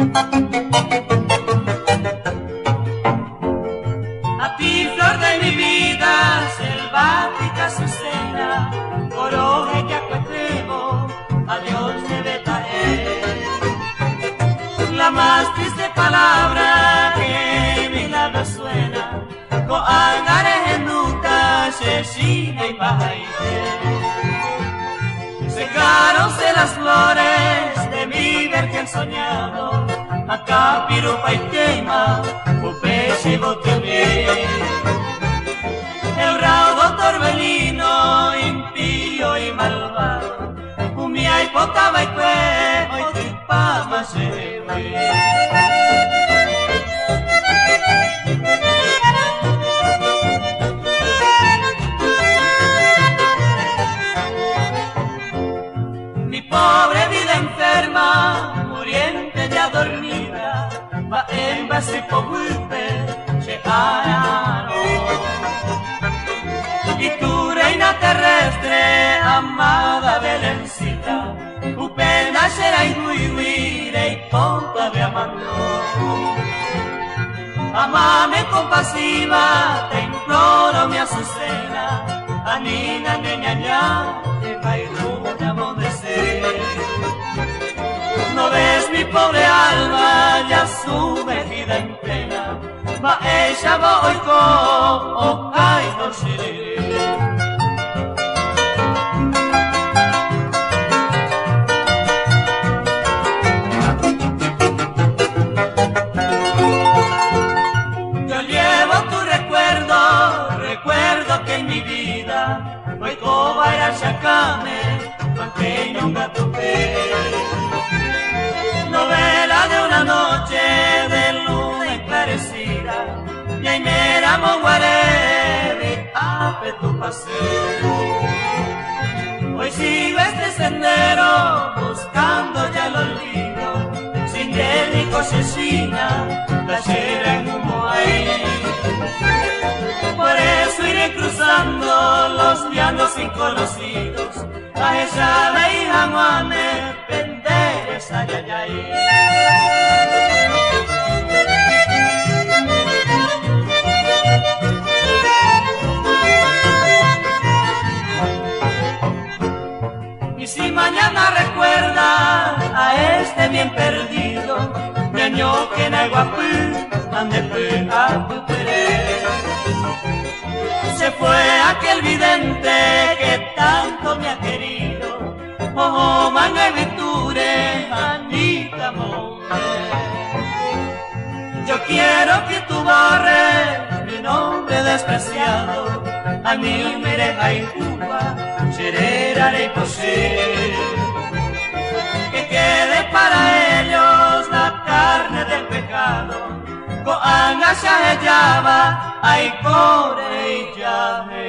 A ti, flor de mi vida, selvática Azucena, coroje que acuetemo, adiós debe traer. La más triste palabra que mi labio suena, con angares en nuca, Chechina y Pajaite. Secaronse las flores de mi virgen soñado, acá pirupa y quema, upeche y botemé. El raudo torbellino, impío y malvado, umia y potaba y cue, hoy tripa más mi pobre vida enferma, muriente ya dormida, va en base por se arano. Y tu reina terrestre, amada Belencita, tu pena será y huire y ponta de amando. Amame compasiva, te imploro mi Azucena, anina ñaña, que cairuna amondecer. No ves mi pobre alma ya sumergida en pena, ma ella va hoy con o ay no seré. Yo llevo tu recuerdo, recuerdo que en mi vida hoy coba era chacame, aunque nunca topé. Novela de una noche de luna esclarecida, y ahí me ramo guarevi, ape tu paseo. Hoy sigo este sendero, buscando ya el olvido, sin él ni cosechina, playera en humo ahí. Por eso iré cruzando los llanos inconocidos, a esa de Ijamuane, penderes, ayayay. Y si mañana recuerda a este bien perdido, ñaño que na guapú, ande fue a puteré. Se fue aquel vidente que tanto me ha querido, oh, manga y venture, Anita Monte. Yo quiero que tú borres mi nombre despreciado, a mí me deja y Cuba, serera y posee. Que quede para ellos la carne del pecado, con angas ya llama, ay, core y ya me